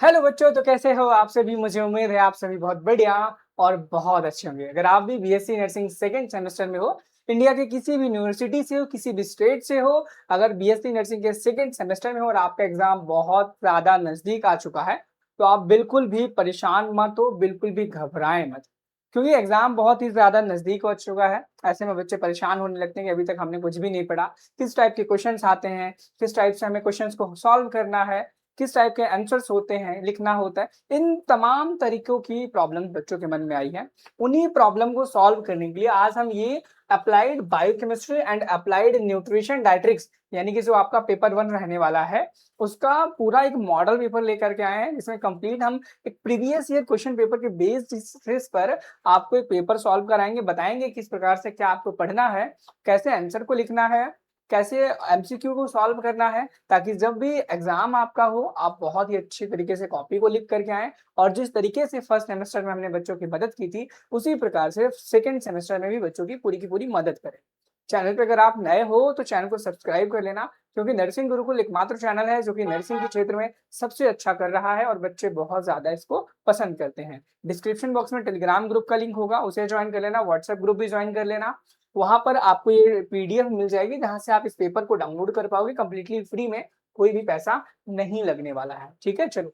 Hello बच्चों, तो कैसे हो आप सभी? मुझे उम्मीद है आप सभी बहुत बढ़िया और बहुत अच्छे होंगे। अगर आप भी बीएससी नर्सिंग सेकंड सेमेस्टर में हो, इंडिया के किसी भी यूनिवर्सिटी से हो, किसी भी स्टेट से हो, अगर बीएससी नर्सिंग के सेकंड सेमेस्टर में हो और आपका एग्जाम बहुत ज्यादा नजदीक आ चुका है, तो आप बिल्कुल भी परेशान मत हो, बिल्कुल भी घबराएं मत, क्योंकि एग्जाम बहुत ही ज्यादा नजदीक हो चुका है। ऐसे में बच्चे परेशान होने लगते हैं कि अभी तक हमने कुछ भी नहीं पढ़ा, किस टाइप के क्वेश्चंस आते हैं, किस टाइप से हमें क्वेश्चंस को सॉल्व करना है, किस टाइप के आंसर्स होते हैं, लिखना होता है। इन तमाम तरीकों की प्रॉब्लम बच्चों के मन में आई है। उन्हीं प्रॉब्लम को सॉल्व करने के लिए आज हम ये applied biochemistry and applied nutrition डायट्रिक्स, यानी कि जो आपका पेपर 1 रहने वाला है, उसका पूरा एक मॉडल पेपर लेकर के आए हैं, जिसमें कंप्लीट हम एक प्रीवियस ईयर क्वेश्चन पेपर के बेसिस पर आपको एक पेपर सॉल्व कराएंगे, बताएंगे किस प्रकार से क्या आपको पढ़ना है, कैसे आंसर को लिखना है, कैसे एमसीक्यू को सॉल्व करना है, ताकि जब भी एग्जाम आपका हो आप बहुत ही अच्छी तरीके से कॉपी को लिख करके आए। और जिस तरीके से फर्स्ट सेमेस्टर में हमने बच्चों की मदद की थी, उसी प्रकार से सेकंड सेमेस्टर में भी बच्चों की पूरी मदद करें। चैनल पे अगर आप नए हो तो चैनल को सब्सक्राइब कर लेना, क्योंकि नर्सिंग गुरुकुल एकमात्र चैनल है जो कि नर्सिंग के क्षेत्र में सबसे अच्छा कर रहा है और बच्चे बहुत ज्यादा इसको पसंद करते हैं। डिस्क्रिप्शन बॉक्स में टेलीग्राम ग्रुप का लिंक होगा, उसे ज्वाइन कर लेना, व्हाट्सएप ग्रुप भी ज्वाइन कर लेना। वहां पर आपको ये पीडीएफ मिल जाएगी, जहां से आप इस पेपर को डाउनलोड कर पाओगे कंप्लीटली फ्री में, कोई भी पैसा नहीं लगने वाला है। ठीक है, चलो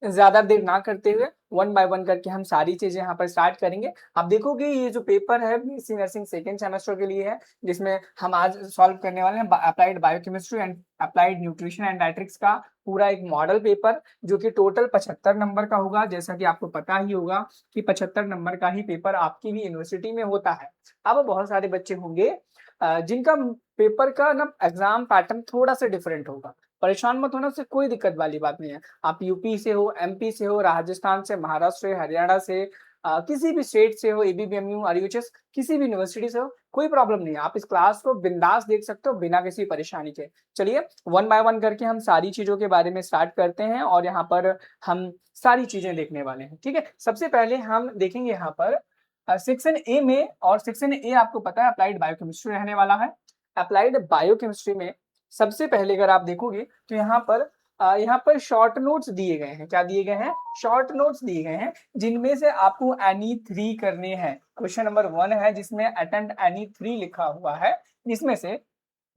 ज्यादा देर ना करते हुए वन बाय वन करके हम सारी चीजें यहाँ पर स्टार्ट करेंगे। आप देखोगे ये जो पेपर है बीएससी नर्सिंग सेकेंड सेमेस्टर के लिए है, जिसमें हम आज सॉल्व करने वाले हैं applied biochemistry and applied nutrition and डायट्रिक्स का पूरा एक मॉडल पेपर, जो कि टोटल 75 नंबर का होगा। जैसा कि आपको पता ही होगा कि 75 नंबर का ही पेपर आपकी भी यूनिवर्सिटी में होता है। अब बहुत सारे बच्चे होंगे जिनका पेपर का ना एग्जाम पैटर्न थोड़ा सा डिफरेंट होगा। परेशान मत होना, उससे कोई दिक्कत वाली बात नहीं है। आप यूपी से हो, एमपी से हो, राजस्थान से, महाराष्ट्र से, हरियाणा से, किसी भी स्टेट से हो, एबीबीएमयू, आरयूएचएस, किसी भी यूनिवर्सिटी से हो, कोई प्रॉब्लम नहीं है। आप इस क्लास को बिंदास देख सकते हो बिना किसी परेशानी के। चलिए वन बाय वन करके हम सारी चीजों के बारे में स्टार्ट करते हैं और यहाँ पर हम सारी चीजें देखने वाले हैं। ठीक है, सबसे पहले हम देखेंगे यहाँ पर सेक्शन ए में, और सेक्शन ए आपको पता है अप्लाइड बायोकेमिस्ट्री रहने वाला है। अप्लाइड बायोकेमिस्ट्री में सबसे पहले अगर आप देखोगे तो यहाँ पर शॉर्ट नोट्स दिए गए हैं। क्या दिए गए हैं? शॉर्ट नोट्स दिए गए हैं, जिनमें से आपको एनी 3 करने हैं। क्वेश्चन नंबर 1 है जिसमें अटेम्प्ट एनी 3 लिखा हुआ है, जिसमें से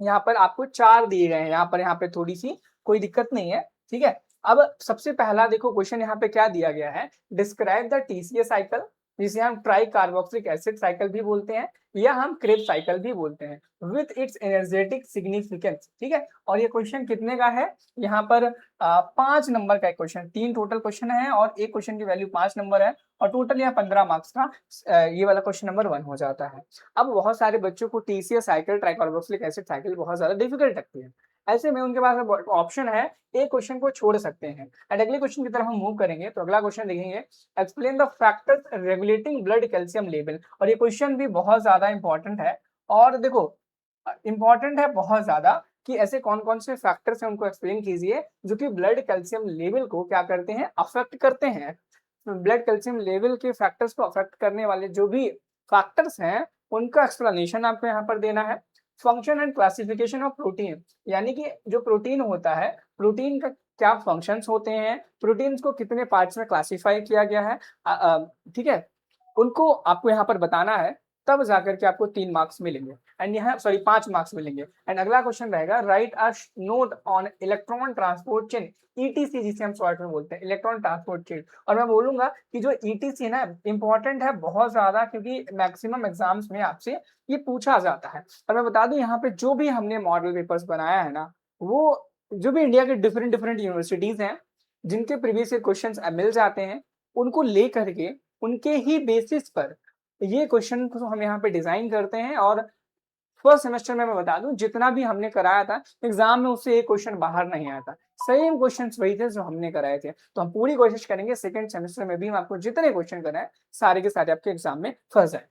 यहाँ पर आपको 4 दिए गए हैं। यहाँ पे थोड़ी सी कोई दिक्कत नहीं है। ठीक है, अब सबसे पहला देखो क्वेश्चन यहाँ पे क्या दिया गया है। डिस्क्राइब द टीसीए साइकिल, जिसे हम ट्राई कार्बोक्सिलिक एसिड साइकिल भी बोलते हैं या हम क्रेब साइकिल भी बोलते हैं, विथ इट्स एनर्जेटिक सिग्निफिकेंस। ठीक है, और ये क्वेश्चन कितने का है? यहाँ पर 5 नंबर का एक क्वेश्चन, 3 टोटल क्वेश्चन है और एक क्वेश्चन की वैल्यू 5 नंबर है, और टोटल यहाँ 15 मार्क्स का ये वाला क्वेश्चन नंबर 1 हो जाता है। अब बहुत सारे बच्चों को TCS cycle, tricarboxylic acid cycle बहुत ज्यादा डिफिकल्ट लगती है। ऐसे में उनके पास ऑप्शन है, एक क्वेश्चन को छोड़ सकते हैं। एंड अगले क्वेश्चन की तरफ हम मूव करेंगे तो अगला क्वेश्चन देखेंगे, explain the factors regulating blood calcium level. और ये क्वेश्चन भी बहुत ज्यादा इंपॉर्टेंट है। और देखो इंपॉर्टेंट है बहुत ज्यादा कि ऐसे कौन कौन से फैक्टर्स हैं, उनको एक्सप्लेन कीजिए जो कि ब्लड कैल्शियम लेवल को क्या करते हैं, अफेक्ट करते हैं। ब्लड कैल्शियम लेवल के फैक्टर्स को अफेक्ट करने वाले जो भी फैक्टर्स हैं, उनका एक्सप्लेनेशन आपको यहाँ पर देना है। Function and classification of protein, यानी कि जो प्रोटीन होता है, प्रोटीन का क्या फंक्शंस होते हैं, प्रोटीन्स को कितने पार्ट्स में क्लासिफाई किया गया है, ठीक है, उनको आपको यहाँ पर बताना है। तब जाकर के आपको 3 मार्क्स मिलेंगे, एंड यहाँ सॉरी 5 मार्क्स मिलेंगे। एंड अगला क्वेश्चन रहेगा, right a note on electron transport chain, etc, जिसे हम शॉर्ट में बोलते हैं इलेक्ट्रॉन ट्रांसपोर्ट चेन। और मैं बोलूंगा कि जो ईटीसी है ना, इंपॉर्टेंट है बहुत ज्यादा, क्योंकि मैक्सिमम एग्जाम्स में आपसे ये पूछा जाता है। और मैं बता दूं यहाँ पे जो भी हमने मॉडल पेपर्स बनाया है ना, वो जो भी इंडिया के डिफरेंट डिफरेंट यूनिवर्सिटीज हैं, जिनके प्रीवियस ईयर क्वेश्चंस मिल जाते हैं, उनको ले करके उनके ही बेसिस पर ये क्वेश्चन को हम यहाँ पे डिजाइन करते हैं। और फर्स्ट सेमेस्टर में मैं बता दूं, जितना भी हमने कराया था एग्जाम में, उससे एक क्वेश्चन बाहर नहीं आया था। सेम क्वेश्चंस वही थे जो हमने कराए थे। तो हम पूरी कोशिश करेंगे सेकंड सेमेस्टर में भी हम आपको जितने क्वेश्चन कराए, सारे के सारे आपके एग्जाम में फंस जाए।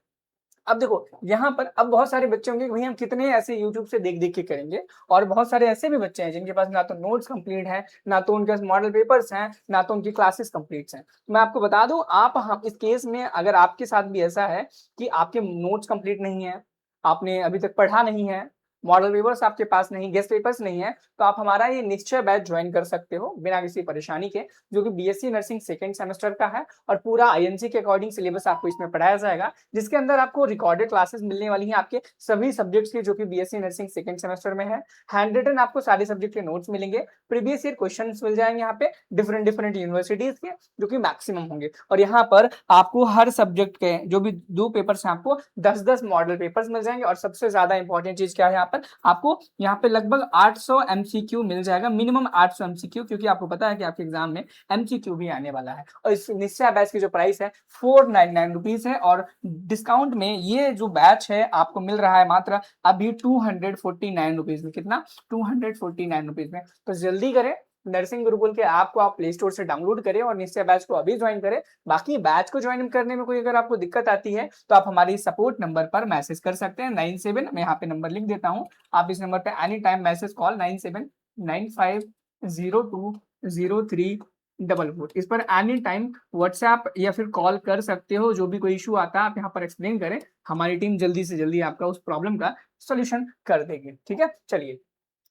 अब देखो यहाँ पर अब बहुत सारे बच्चे होंगे, भैया हम कितने ऐसे यूट्यूब से देख देख के करेंगे। और बहुत सारे ऐसे भी बच्चे हैं जिनके पास ना तो नोट्स कंप्लीट है, ना तो उनके पास मॉडल पेपर्स हैं, ना तो उनकी क्लासेस कंप्लीट हैं। मैं आपको बता दूं, आप हम इस केस में अगर आपके साथ भी ऐसा है कि आपके नोट्स कंप्लीट नहीं है, आपने अभी तक पढ़ा नहीं है, मॉडल पेपर्स आपके पास नहीं, गेस्ट पेपर्स नहीं है, तो आप हमारा ये निश्चय बैच ज्वाइन कर सकते हो बिना किसी परेशानी के, जो कि बीएससी नर्सिंग सेकंड सेमेस्टर का है और पूरा आईएनसी के अकॉर्डिंग सिलेबस आपको इसमें पढ़ाया जाएगा, जिसके अंदर आपको रिकॉर्डेड क्लासेस मिलने वाली हैं आपके सभी सब्जेक्ट्स की जो कि बीएससी नर्सिंग सेकंड सेमेस्टर में है। हैंड रिटन आपको सारे सब्जेक्ट के नोट्स मिलेंगे, प्रीवियस ईयर क्वेश्चन मिल जाएंगे यहाँ पे डिफरेंट यूनिवर्सिटीज के, जो कि मैक्सिमम होंगे। और यहाँ पर आपको हर सब्जेक्ट के जो भी 2 पेपर्स हैं आपको 10-10 मॉडल पेपर्स मिल जाएंगे। और सबसे ज्यादा इंपॉर्टेंट चीज क्या है, यहाँ पर आपको यहाँ पे लगभग 800 एमसीक्यू मिल जाएगा, मिनिमम 800 एमसीक्यू, क्योंकि आपको पता है कि आपके एग्जाम में एमसीक्यू भी आने वाला है। और इस निश्चय बैच की जो प्राइस है 499 रुपीज है, और डिस्काउंट में ये जो बैच है आपको मिल रहा है मात्र अभी 249 रुपीज में। कितना? 249 रुपीज में। तो जल्दी करें, नर्सिंग गुरुकुल के ऐप को आप प्ले स्टोर से डाउनलोड करें और निश्चय बैच को अभी ज्वाइन करें। बाकी बैच को ज्वाइन करने में कोई अगर आपको दिक्कत आती है तो आप हमारी सपोर्ट नंबर पर मैसेज कर सकते हैं 97, मैं यहाँ पे नंबर लिख देता हूँ, आप इस नंबर पे एनी टाइम मैसेज कॉल 9795020344, इस पर एनी टाइम व्हाट्सएप या फिर कॉल कर सकते हो। जो भी कोई इशू आता है आप यहाँ पर एक्सप्लेन करें, हमारी टीम जल्दी से जल्दी आपका उस प्रॉब्लम का सोल्यूशन कर देगी। ठीक है, चलिए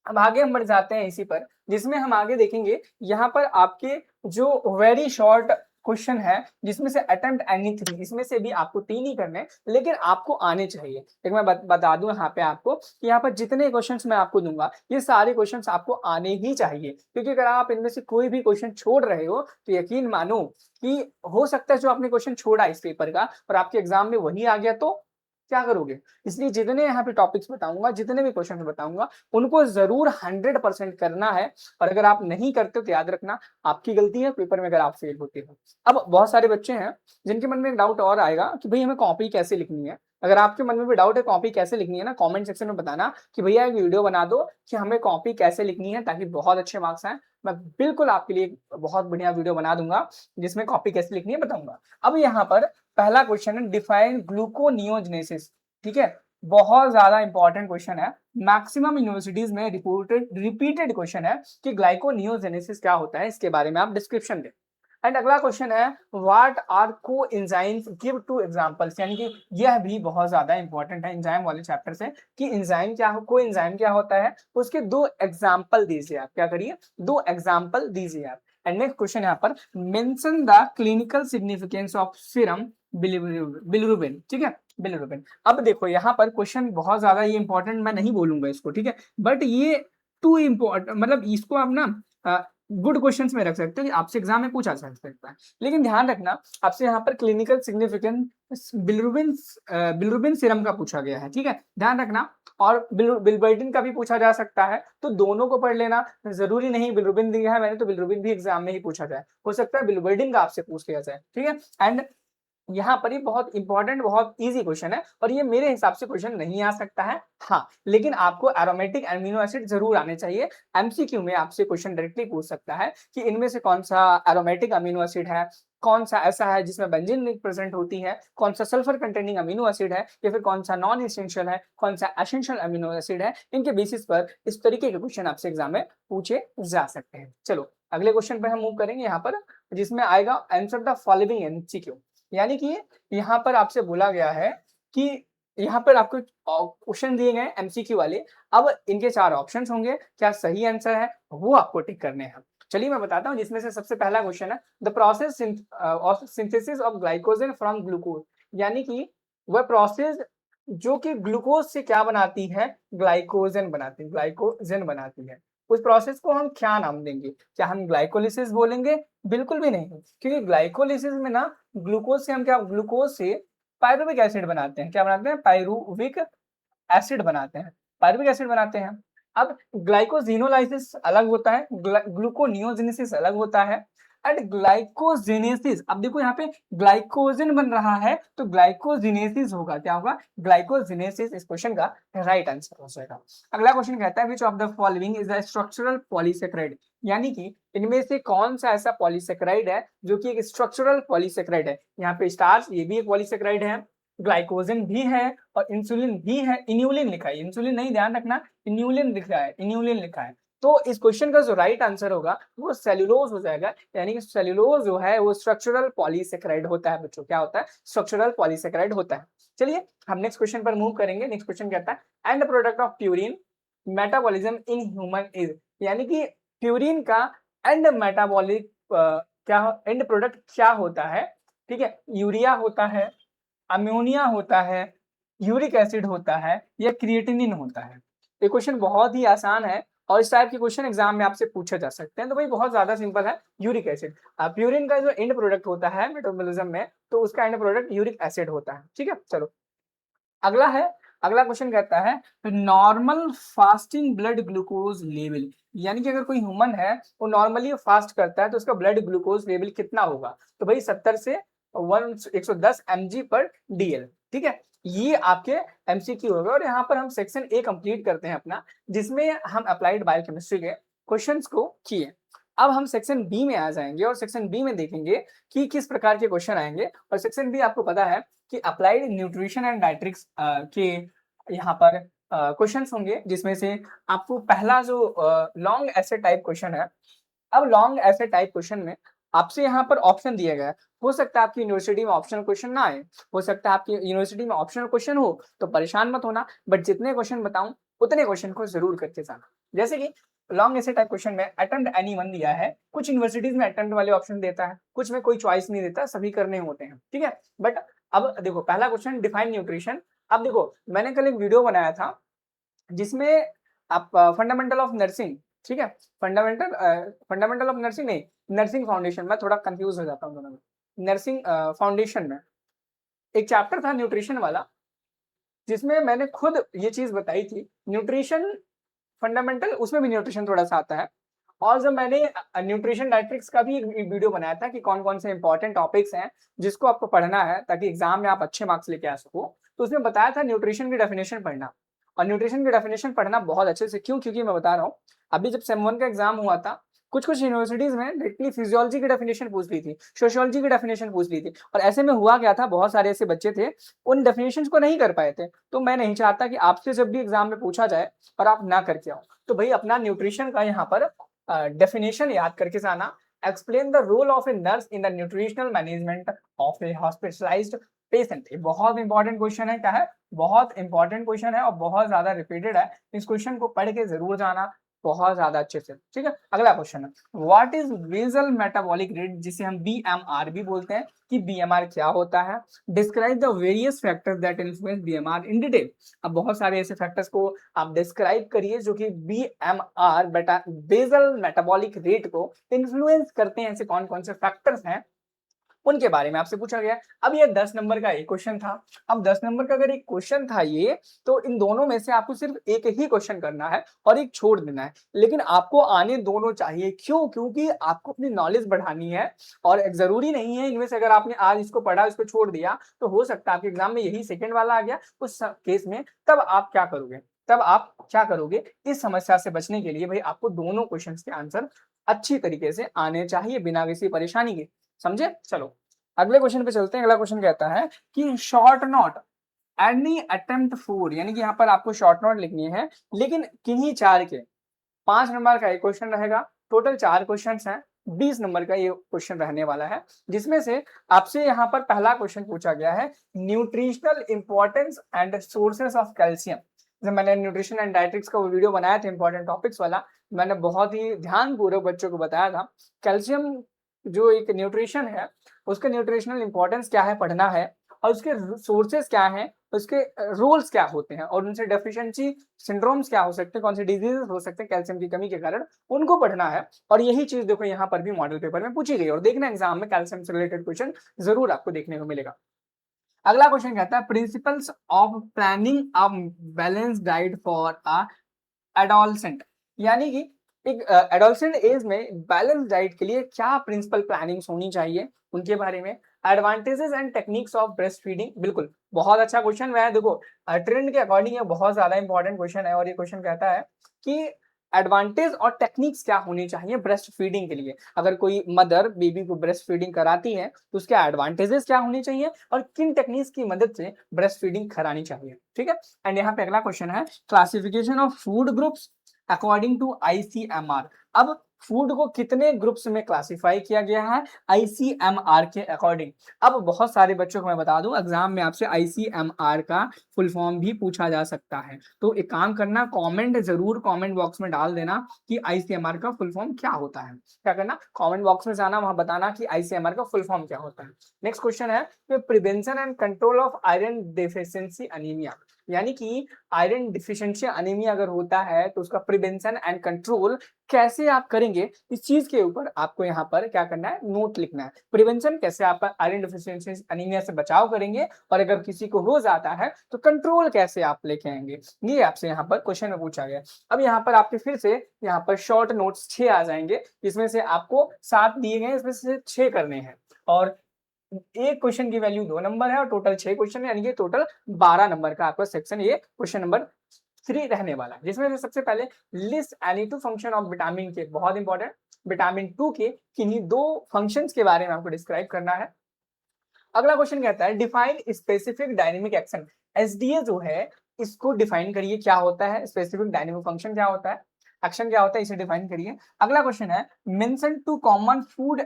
अब आगे हम बढ़ जाते हैं इसी पर, जिसमें हम आगे देखेंगे यहाँ पर आपके जो वेरी शॉर्ट क्वेश्चन है, जिसमें से अटेम्प्ट एनी 3, इसमें से भी आपको 3 ही करने, लेकिन आपको आने चाहिए। एक मैं बता दूं यहाँ पे आपको कि यहाँ पर जितने क्वेश्चंस मैं आपको दूंगा ये सारे क्वेश्चंस आपको आने ही चाहिए, क्योंकि अगर आप इनमें से कोई भी क्वेश्चन छोड़ रहे हो तो यकीन मानो कि हो सकता है जो आपने क्वेश्चन छोड़ा इस पेपर का और आपके एग्जाम में वही आ गया, तो क्या करोगे। इसलिए जितने यहाँ पे टॉपिक्स बताऊंगा, जितने भी क्वेश्चन बताऊंगा, उनको जरूर 100% करना है। और अगर आप नहीं करते हो तो याद रखना आपकी गलती है, पेपर में अगर आप फेल होते हो। अब बहुत सारे बच्चे हैं जिनके मन में एक डाउट और आएगा कि भाई हमें कॉपी कैसे लिखनी है। अगर आपके मन में भी डाउट है कॉपी कैसे लिखनी है ना, कमेंट सेक्शन में बताना कि भैया एक वीडियो बना दो कि हमें कॉपी कैसे लिखनी है, ताकि बहुत अच्छे मार्क्स आए। मैं बिल्कुल आपके लिए बहुत बढ़िया वीडियो बना दूंगा जिसमें कॉपी कैसे लिखनी है बताऊंगा। अब यहाँ पर पहला क्वेश्चन है डिफाइन ग्लूकोनियोजेनेसिस। ठीक है, बहुत ज्यादा इंपॉर्टेंट क्वेश्चन है, मैक्सिमम यूनिवर्सिटीज में रिपीटेड क्वेश्चन है कि ग्लाइकोनियोजेनेसिस क्या होता है, इसके बारे में आप डिस्क्रिप्शन दें। एंड अगला क्वेश्चन है what are coenzymes, give 2 examples, यानी कि यह भी बहुत ज्यादा इंपॉर्टेंट है एंजाइम वाले चैप्टर से कि एंजाइम क्या हो, कोएंजाइम क्या होता है, उसके 2 एग्जांपल दीजिए आप। क्या करिए, 2 एग्जांपल दीजिए आप। एंड नेक्स्ट क्वेश्चन यहाँ पर mention the clinical significance of serum bilirubin. ठीक है, बिलिरुबिन। अब देखो यहाँ पर क्वेश्चन बहुत ज्यादा ये इंपॉर्टेंट मैं नहीं बोलूंगा इसको, ठीक है, बट ये टू इम्पोर्टेंट, मतलब इसको आप ना गुड क्वेश्चंस में रख सकते हो कि आपसे एग्जाम में पूछा जा सकता है। लेकिन ध्यान रखना आपसे यहाँ पर क्लिनिकल सिग्निफिकेंस बिलिरुबिन सीरम का पूछा गया है, ठीक है, ध्यान रखना। और बिलिरुबिन का भी पूछा जा सकता है, तो दोनों को पढ़ लेना। जरूरी नहीं बिलिरुबिन दिया है मैंने तो बिलिरुबिन भी एग्जाम में ही पूछा जाए, हो सकता है बिलिरुबिन का आपसे पूछ लिया जाए। ठीक है, एंड यहाँ पर ये बहुत इंपॉर्टेंट, बहुत इजी क्वेश्चन है और ये मेरे हिसाब से क्वेश्चन नहीं आ सकता है। हाँ, लेकिन आपको एरोमेटिक अमीनो एसिड जरूर आने चाहिए। एमसीक्यू में आपसे क्वेश्चन डायरेक्टली पूछ सकता है कि इनमें से कौन सा एरोमेटिक अमीनो एसिड है, कौन सा ऐसा है जिसमें बेंजीन प्रेजेंट होती है, कौन सा सल्फर कंटेनिंग अमीनो एसिड है, या फिर कौन सा नॉन एसेंशियल है, कौन सा एसेंशियल अमीनो एसिड है। इनके बेसिस पर इस तरीके के क्वेश्चन आपसे एग्जाम में पूछे जा सकते हैं। चलो अगले क्वेश्चन पर हम मूव करेंगे यहाँ पर, जिसमें आएगा आंसर द फॉलोइंग एमसीक्यू। यानी कि यहाँ पर आपसे बोला गया है कि यहाँ पर आपको क्वेश्चन दिए गए एमसीक्यू वाले, अब इनके 4 ऑप्शंस होंगे, क्या सही आंसर है वो आपको टिक करने हैं। चलिए मैं बताता हूँ, जिसमें से सबसे पहला क्वेश्चन है the process of synthesis of glycogen from glucose, यानी कि वह प्रोसेस जो कि ग्लूकोज से क्या बनाती है, ग्लाइकोजन बनाती है। उस प्रोसेस को हम क्या नाम देंगे, क्या हम ग्लाइकोलिसिस बोलेंगे? बिल्कुल भी नहीं, क्योंकि ग्लाइकोलिसिस में ना ग्लूकोज से हम क्या, ग्लूकोज से पायरुविक एसिड बनाते हैं। क्या बनाते हैं? पायरुविक एसिड बनाते हैं, पायरुविक एसिड बनाते हैं। अब ग्लाइकोजिनोलाइसिस अलग होता है, ग्लूकोनियोजेनेसिस अलग होता है। एंड ग्लाइकोजेनेसिस, अब देखो यहाँ पे ग्लाइकोजन बन रहा है तो ग्लाइकोजेनेसिस होगा, क्या होगा? ग्लाइकोजेनेसिस इस क्वेश्चन का राइट आंसर हो जाएगा। अगला क्वेश्चन कहता है which of the following is the structural polysaccharide, यानी कि इनमें से कौन सा ऐसा पॉलीसेकेराइड है जो कि एक स्ट्रक्चरल पॉलीसेकेराइड है। यहाँ पे स्टार्च ये भी एक पॉलीसेकेराइड है, ग्लाइकोजन भी है और इंसुलिन भी है। इन्यूलिन लिखा है, इंसुलिन नहीं, ध्यान रखना इन्यूलिन लिखा है, इन्यूलिन लिखा है। तो इस क्वेश्चन का जो राइट आंसर होगा वो सेल्यूलोज हो जाएगा, यानी कि सेल्यूलोज जो है वो स्ट्रक्चरल पॉलीसेकेराइड होता है बच्चों। क्या होता है? स्ट्रक्चरल पॉलीसेकेराइड होता है। चलिए हम नेक्स्ट क्वेश्चन पर मूव करेंगे। नेक्स्ट क्वेश्चन कहता है and product of purine metabolism in human is, यानी कि प्यूरिन का एंड मेटाबॉलिक क्या एंड प्रोडक्ट क्या होता है? ठीक है, यूरिया होता है, अमोनिया होता है, यूरिक एसिड होता है या क्रिएटिनिन होता है? ये क्वेश्चन बहुत ही आसान है और इस टाइप के क्वेश्चन एग्जाम में आपसे पूछे जा सकते हैं। तो भाई बहुत ज्यादा सिंपल है, यूरिक एसिड। प्यूरिन का जो एंड प्रोडक्ट होता है मेटाबॉलिज्म में, तो उसका एंड प्रोडक्ट यूरिक एसिड होता है। ठीक है, चलो अगला है। अगला क्वेश्चन कहता है normal fasting blood glucose level, यानी कि अगर कोई ह्यूमन है वो नॉर्मली फास्ट करता है तो उसका ब्लड ग्लूकोज लेवल कितना होगा? तो भाई 70 से 110 mg पर डीएल। ठीक है, ये आपके एमसीक्यू होगा और यहाँ पर हम सेक्शन ए कंप्लीट करते हैं अपना, जिसमें हम अप्लाइड बायोकेमिस्ट्री के क्वेश्चंस को किए। अब हम सेक्शन बी में आ जाएंगे और सेक्शन बी में देखेंगे कि किस प्रकार के क्वेश्चन आएंगे। और सेक्शन बी आपको पता है कि अप्लाइड न्यूट्रिशन एंड डाइट्रिक्स के यहाँ पर क्वेश्चंस होंगे, जिसमें से आपको पहला जो लॉन्ग ऐसे टाइप क्वेश्चन है। अब लॉन्ग ऐसे टाइप क्वेश्चन में आपसे यहाँ पर ऑप्शन दिया गया है। हो सकता है आपकी यूनिवर्सिटी में ऑप्शनल क्वेश्चन ना आए, हो सकता है आपकी यूनिवर्सिटी में ऑप्शनल क्वेश्चन हो, तो परेशान मत होना, बट जितने क्वेश्चन बताऊं उतने क्वेश्चन को जरूर करके जाना। जैसे कि लॉन्ग ऐसे टाइप क्वेश्चन में अटेम्प्ट एनीवन दिया है। कुछ यूनिवर्सिटीज में अटेम्प्ट वाले ऑप्शन देता है, कुछ में कोई चॉइस नहीं देता, सभी करने होते हैं। ठीक है, बट अब देखो पहला क्वेश्चन डिफाइन न्यूट्रिशन। अब देखो मैंने कल एक वीडियो बनाया था जिसमें आप फंडामेंटल ऑफ नर्सिंग, ठीक है, फंडामेंटल ऑफ नर्सिंग नहीं, नर्सिंग फाउंडेशन, मैं थोड़ा कंफ्यूज हो जाता हूँ दोनों में। नर्सिंग फाउंडेशन में एक चैप्टर था न्यूट्रिशन वाला, जिसमें मैंने खुद ये चीज बताई थी। न्यूट्रिशन फंडामेंटल, उसमें भी न्यूट्रिशन थोड़ा सा आता है। और जब मैंने न्यूट्रिशन डाइट्रिक्स का भी एक वीडियो बनाया था कि कौन कौन से इंपॉर्टेंट टॉपिक्स हैं जिसको आपको पढ़ना है ताकि एग्जाम में आप अच्छे मार्क्स लेके आ सको, तो उसमें बताया था न्यूट्रिशन की डेफिनेशन पढ़ना। और न्यूट्रिशन की डेफिनेशन पढ़ना बहुत अच्छे से, क्यों? क्योंकि मैं बता रहा हूँ, अभी जब सेम 1 का एग्जाम हुआ था, कुछ कुछ यूनिवर्सिटीज में डायरेक्टली फिजियोलॉजी की डेफिनेशन पूछ ली थी, सोशियोलॉजी की डेफिनेशन पूछ ली थी, और ऐसे में हुआ क्या था, बहुत सारे ऐसे बच्चे थे उन डेफिनेशन को नहीं कर पाए थे। तो मैं नहीं चाहता कि आपसे जब भी एग्जाम में पूछा जाए और आप ना करके आओ, तो भाई अपना न्यूट्रिशन का यहाँ पर डेफिनेशन याद करके जाना। Explain the role of a nurse in the nutritional management of a hospitalized patient. ये बहुत इंपॉर्टेंट क्वेश्चन है। क्या है? बहुत इंपॉर्टेंट क्वेश्चन है और बहुत ज्यादा रिपीटेड है। इस क्वेश्चन को पढ़ के जरूर जाना बहुत ज्यादा अच्छे से। ठीक है, अगला क्वेश्चन है what is basal metabolic rate, जिसे हम बीएमआर भी बोलते हैं, कि बीएमआर क्या होता है? Describe the various factors that influence BMR in detail. अब बहुत सारे ऐसे फैक्टर्स को आप डिस्क्राइब करिए जो कि बीएमआर बेसल मेटाबॉलिक रेट को इन्फ्लुएंस करते हैं। ऐसे कौन कौन से फैक्टर्स हैं उनके बारे में आपसे पूछा गया। अब ये 10 नंबर का एक क्वेश्चन था। अब 10 नंबर का अगर एक क्वेश्चन था ये, तो इन दोनों में से आपको सिर्फ एक ही क्वेश्चन करना है और एक छोड़ देना है, लेकिन आपको आने दोनों चाहिए। क्यों? क्योंकि आपको अपनी नॉलेज बढ़ानी है और जरूरी नहीं है इनमें से अगर आपने आज इसको पढ़ा इसको छोड़ दिया तो हो सकता है आपके एग्जाम में यही सेकंड वाला आ गया उस केस में, तब आप क्या करोगे? इस समस्या से बचने के लिए भाई आपको दोनों क्वेश्चन के आंसर अच्छी तरीके से आने चाहिए बिना किसी परेशानी के। समझे? चलो अगले क्वेश्चन पे चलते हैं। अगला क्वेश्चन कहता है कि short note any attempt four, यानी कि यहाँ पर आपको शॉर्ट नोट लिखनी है, लेकिन किन्हीं चार के। 5 नंबर का एक क्वेश्चन रहेगा, टोटल 4 क्वेश्चन हैं, 20 नंबर का ये क्वेश्चन रहने वाला है, जिसमें से आपसे यहाँ पर पहला क्वेश्चन पूछा गया है nutritional importance and sources of calcium. जब मैंने न्यूट्रिशन एंड डाइट्रिक्स का वो वीडियो बनाया था इंपॉर्टेंट टॉपिक्स वाला, मैंने बहुत ही ध्यानपूर्वक बच्चों को बताया था कैल्शियम जो एक न्यूट्रिशन है उसके न्यूट्रिशनल इंपॉर्टेंस क्या है पढ़ना है, और उसके सोर्सेस क्या हैं, उसके रोल्स क्या होते हैं, और उनसे डेफिशिएंसी सिंड्रोम्स क्या हो सकते हैं, कौन से डिजीजेस हो सकते हैं कैल्शियम की कमी के कारण, उनको पढ़ना है। और यही चीज देखो यहाँ पर भी मॉडल पेपर में पूछी गई और देखना एग्जाम में कैल्शियम से रिलेटेड क्वेश्चन जरूर आपको देखने को मिलेगा। अगला क्वेश्चन कहता है principles of planning a balance diet for a adolescent, यानी कि एक एडोलसेंट एज में बैलेंस डाइट के लिए क्या प्रिंसिपल प्लानिंग्स होनी चाहिए उनके बारे में। Advantages and techniques of breast feeding, बिल्कुल बहुत अच्छा क्वेश्चन है। देखो ट्रेंड के अकॉर्डिंग ये बहुत ज्यादा इंपॉर्टेंट क्वेश्चन है और ये क्वेश्चन कहता है कि एडवांटेज और टेक्निक्स क्या होनी चाहिए ब्रेस्ट फीडिंग के लिए। अगर कोई मदर बेबी को ब्रेस्ट फीडिंग कराती है तो उसके एडवांटेजेस क्या होनी चाहिए और किन टेक्निक्स की मदद से ब्रेस्ट फीडिंग करानी चाहिए। ठीक है, एंड यहाँ पे अगला क्वेश्चन है classification of food groups according to ICMR. अब फूड को कितने ग्रुप्स में क्लासिफाई किया गया है आईसीएमआर के अकॉर्डिंग। अब बहुत सारे बच्चों को मैं बता दूं, एग्जाम में आपसे आईसीएमआर का फुल फॉर्म भी पूछा जा सकता है। तो एक काम करना, कमेंट जरूर कमेंट बॉक्स में डाल देना कि आईसीएमआर का फुल फॉर्म क्या होता है। क्या करना, कमेंट बॉक्स में जाना, वहां बताना कि आईसीएमआर का फुल फॉर्म क्या होता है। नेक्स्ट क्वेश्चन है prevention and control of iron deficiency anaemia. यानी कि आयरन डिफिशिएंसी अनीमिया अगर होता है तो उसका प्रिवेंशन एंड कंट्रोल कैसे आप करेंगे, इस चीज के ऊपर आपको यहाँ पर क्या करना है, नोट लिखना है। प्रिवेंशन कैसे आप आयरन डिफिशिएंसी अनीमिया से बचाव करेंगे, और अगर किसी को हो जाता है तो कंट्रोल कैसे आप लेके आएंगे, ये आपसे यहाँ पर क्वेश्चन में पूछा गया। अब यहाँ पर आपके फिर से यहाँ पर शॉर्ट नोट्स 6 आ जाएंगे, इसमें से आपको 7 दिए गए, इसमें से 6 करने हैं, और एक क्वेश्चन की वैल्यू 2 नंबर है और टोटल 6 क्वेश्चन है, यानी कि टोटल 12 नंबर का आपका सेक्शन ये क्वेश्चन नंबर 3 रहने वाला है। जिसमें से सबसे पहले list any two function of vitamin के, बहुत इंपॉर्टेंट, विटामिन 2 के किन्हीं 2 फंक्शंस के बारे में आपको डिस्क्राइब करना है। अगला क्वेश्चन कहता है define specific dynamic action. SDA जो है इसको डिफाइन करिए, क्या होता है स्पेसिफिक डायनेमिक फंक्शन, क्या होता है एक्शन, क्या होता है, इसे डिफाइन करिए। अगला क्वेश्चन है mention two common food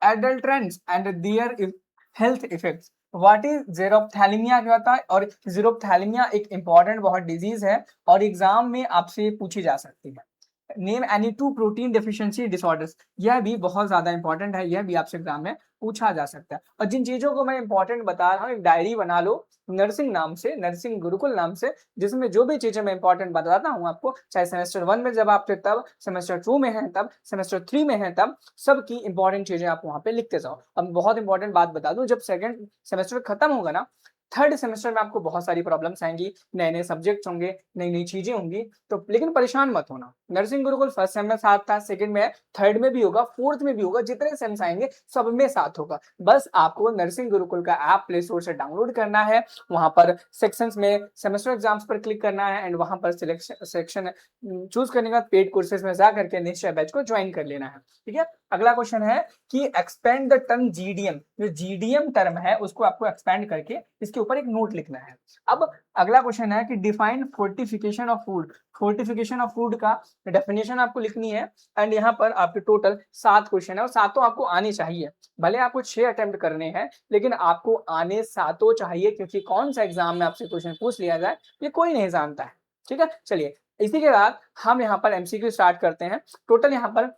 adulterants and their health effects. What is xerophthalmia क्या होता है, और जेरोप्थैलेमिया एक इंपॉर्टेंट बहुत डिजीज है और एग्जाम में आपसे पूछी जा सकती है। Name any two protein deficiency disorders, यह भी बहुत ज्यादा इंपॉर्टेंट है, यह भी आपसे एग्जाम में पूछा जा सकता है। और जिन चीजों को मैं इंपॉर्टेंट बता रहा हूँ, एक डायरी बना लो नर्सिंग नाम से, नर्सिंग गुरुकुल नाम से, जिसमें जो भी चीजें मैं इंपॉर्टेंट बताता हूँ आपको, चाहे सेमेस्टर 1 में जब आप थे तब, सेमेस्टर 2 में है तब, सेमेस्टर 3 में है तब, सबकी इंपॉर्टेंट चीजें आप वहां पे लिखते जाओ। अब बहुत इंपॉर्टेंट बात बता दूं, जब सेकंड सेमेस्टर खत्म होगा ना, थर्ड सेमेस्टर में आपको बहुत सारी प्रॉब्लम्स आएंगी, नए नए सब्जेक्ट्स होंगे, नई नई चीजें होंगी, तो लेकिन परेशान मत होना। नर्सिंग गुरुकुल फर्स्ट सेम में साथ था, सेकंड में, थर्ड में भी होगा, फोर्थ में भी होगा, जितने सेम्स आएंगे सब में साथ होगा। बस आपको नर्सिंग गुरुकुल का ऐप प्ले स्टोर से डाउनलोड करना है, वहां पर सेक्शंस में सेमेस्टर एग्जाम्स पर क्लिक करना है, एंड वहां पर सिलेक्शन सेक्शन चूज करने के बाद पेड कोर्सेज में जा करके निश्चय बैच को ज्वाइन कर लेना है। ठीक है, अगला क्वेश्चन है कि एक्सपेंड द टर्म जीडीएम, जो जीडीएम टर्म है उसको आपको एक्सपेंड करके इसके ऊपर एक नोट लिखना है। अब अगला क्वेश्चन है कि define fortification of food. Fortification of food का डेफिनेशन आपको लिखनी है, एंड यहाँ पर आपके टोटल 7 क्वेश्चन है और सातों आपको आने चाहिए। भले आपको 6 अटेम्प्ट करने हैं, लेकिन आपको आने सातों चाहिए, क्योंकि कौन सा एग्जाम में आपसे क्वेश्चन पूछ लिया जाए ये कोई नहीं जानता है। ठीक है, चलिए इसी के बाद हम यहाँ पर एमसीक्यू स्टार्ट करते हैं। टोटल यहाँ पर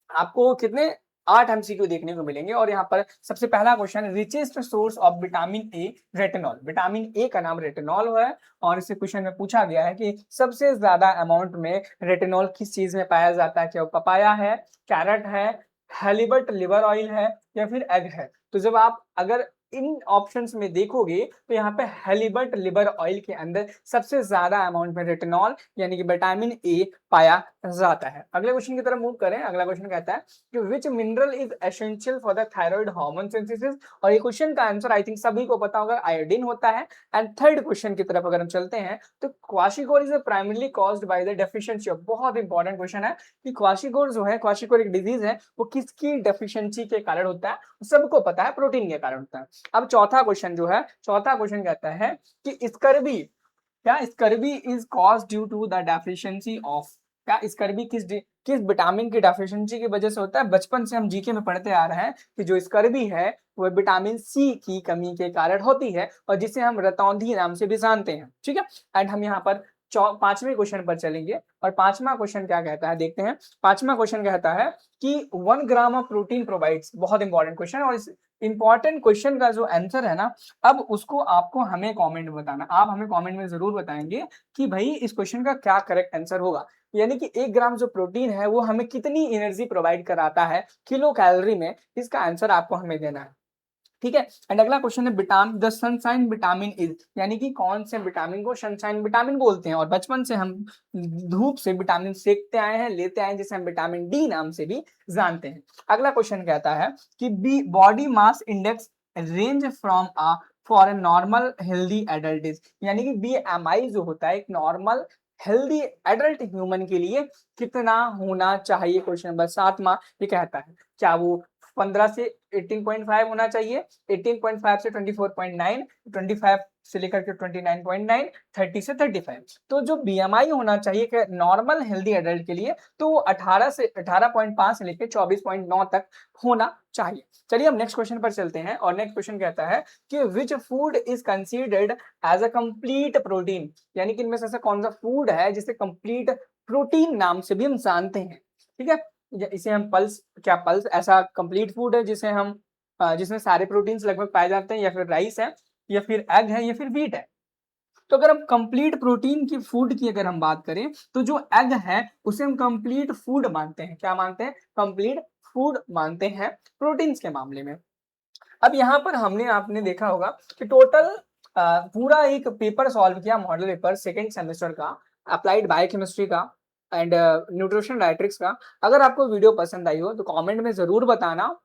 आपको कितने 8 एमसीक्यू देखने को मिलेंगे, और यहाँ पर सबसे पहला question, richest source of vitamin A retinol. Vitamin A का नाम रेटिनॉल है, और इसे क्वेश्चन में पूछा गया है कि सबसे ज्यादा अमाउंट में रेटिनॉल किस चीज में पाया जाता है, क्या वो पपाया है, कैरेट है, हेलिबट लिवर ऑयल है, या फिर एग है। तो जब आप अगर इन ऑप्शंस में देखोगे तो यहाँ पे हेलिबट लिवर ऑयल के अंदर सबसे ज्यादा अमाउंट में रेटिनॉल यानी कि विटामिन ए पाया जाता है। अगले क्वेश्चन की तरफ मूव करें। अगला क्वेश्चन कहता है कि विच mineral is essential for the thyroid hormone synthesis, और ये क्वेश्चन का आंसर आई थिंक सभी को पता होगा, आयोडीन होता है। एंड थर्ड क्वेश्चन की तरफ अगर हम चलते हैं तो kwashiorkor is primarily caused by the deficiency of, बहुत इंपॉर्टेंट क्वेश्चन है कि क्वाशिकोर जो है, क्वाशिकोर एक डिजीज है, वो किसकी डेफिशिएंसी के कारण होता है, सबको पता है प्रोटीन के कारण होता है। अब चौथा क्वेश्चन जो है, चौथा क्वेश्चन कहता है कि स्कर्वी, क्या scurvy is cause due to the deficiency of, क्या स्कर्वी किस विटामिन की डेफिशिएंसी की वजह से होता है। बचपन से हम जीके में पढ़ते आ रहे हैं कि जो स्कर्वी है वो विटामिन सी की कमी के कारण होती है, और जिसे हम रतौंधी नाम से भी जानते हैं। ठीक है, एंड हम यहाँ पर पांचवें क्वेश्चन पर चलेंगे, और पांचवा क्वेश्चन क्या कहता है देखते हैं। पांचवा क्वेश्चन कहता है कि 1 ग्राम ऑफ प्रोटीन प्रोवाइड्स, बहुत इंपॉर्टेंट क्वेश्चन, और इस इंपॉर्टेंट क्वेश्चन का जो आंसर है ना, अब उसको आपको हमें कमेंट में बताना। आप हमें कमेंट में जरूर बताएंगे कि भाई इस क्वेश्चन का क्या करेक्ट आंसर होगा, यानी कि 1 ग्राम जो प्रोटीन है वो हमें कितनी एनर्जी प्रोवाइड कराता है किलो कैलोरी में, इसका आंसर आपको हमें देना है। ठीक है, एंड अगला क्वेश्चन है vitamin the sunshine vitamin is, यानी कि कौन से विटामिन को सनशाइन विटामिन बोलते हैं, और बचपन से हम धूप से विटामिन सीखते आए हैं, लेते आए हैं, जिसे हम विटामिन डी नाम से भी जानते हैं। अगला क्वेश्चन कहता है कि be body mass index range from a for a normal healthy adult is, यानी कि बीएमआई जो होता है एक नॉर्मल हेल्दी एडल्ट ह्यूमन के लिए कितना होना चाहिए। क्वेश्चन नंबर 7वां ये कहता है क्या वो 15 से 18.5 होना चाहिए, 18.5 से 24.9, 25 से लेकर के 29.9, 30 से 35। तो जो बीएमआई होना चाहिए नॉर्मल हेल्दी एडल्ट के लिए, तो वो 18.5 से लेकर 24.9 तक होना चाहिए। चलिए हम नेक्स्ट क्वेश्चन पर चलते हैं, और नेक्स्ट क्वेश्चन कहता है कि which food is considered as a complete protein, यानी कि इनमें से ऐसा कौन सा फूड है जिसे कंप्लीट प्रोटीन नाम से भी हम जानते हैं। ठीक है, इसे हम पल्स, क्या पल्स ऐसा कंप्लीट फूड है जिसे हम जिसमें सारे प्रोटीन्स लगभग पाए जाते हैं, या फिर राइस है, या फिर एग है, या फिर व्हीट है। तो अगर हम कंप्लीट प्रोटीन की फूड की अगर हम बात करें, तो जो एग है उसे हम कंप्लीट फूड मानते हैं। क्या मानते हैं? कंप्लीट फूड मानते हैं प्रोटीन्स के मामले में। अब यहाँ पर आपने देखा होगा कि टोटल पूरा एक पेपर सॉल्व किया, मॉडल पेपर सेकेंड सेमेस्टर का, अप्लाइड बायोकेमिस्ट्री का एंड न्यूट्रिशन डायट्रिक्स का। अगर आपको वीडियो पसंद आई हो तो कमेंट में जरूर बताना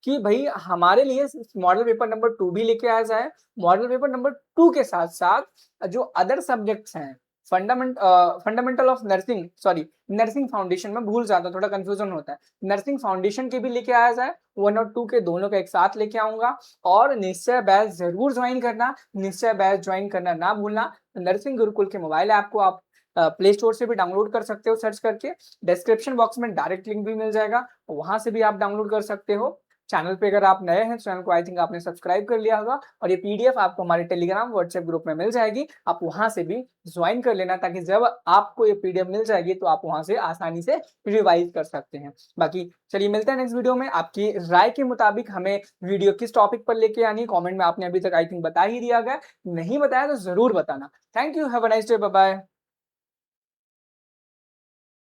कि भाई हमारे लिए मॉडल पेपर नंबर 2 भी लेके आया जाए। मॉडल पेपर नंबर 2 के साथ साथ जो अदर सब्जेक्ट्स हैं, fundamental of nursing, sorry nursing foundation, में भूल जाता हूं, थोड़ा कंफ्यूजन होता है, नर्सिंग फाउंडेशन के भी लेके आया जाए। 1 और 2 के दोनों का एक साथ लेके आऊंगा। और निश्चय बैच जरूर ज्वाइन करना, निश्चय बैच ज्वाइन करना ना भूलना। नर्सिंग गुरुकुल के मोबाइल ऐप को आप प्ले स्टोर से भी डाउनलोड कर सकते हो, सर्च करके। डिस्क्रिप्शन बॉक्स में डायरेक्ट लिंक भी मिल जाएगा, वहां से भी आप डाउनलोड कर सकते हो। चैनल पे अगर आप नए हैं, चैनल को आई थिंक आपने सब्सक्राइब कर लिया होगा, और ये पीडीएफ आपको हमारे टेलीग्राम व्हाट्सएप ग्रुप में मिल जाएगी, आप वहां से भी ज्वाइन कर लेना, ताकि जब आपको ये पीडीएफ मिल जाएगी तो आप वहां से आसानी से रिवाइज कर सकते हैं। बाकी चलिए मिलते हैं नेक्स्ट वीडियो में। आपकी राय के मुताबिक हमें वीडियो किस टॉपिक पर लेके आनी, कॉमेंट में आपने अभी तक आई थिंक बता ही दिया गया, नहीं बताया तो जरूर बताना। Thank you, have a nice day, bye bye.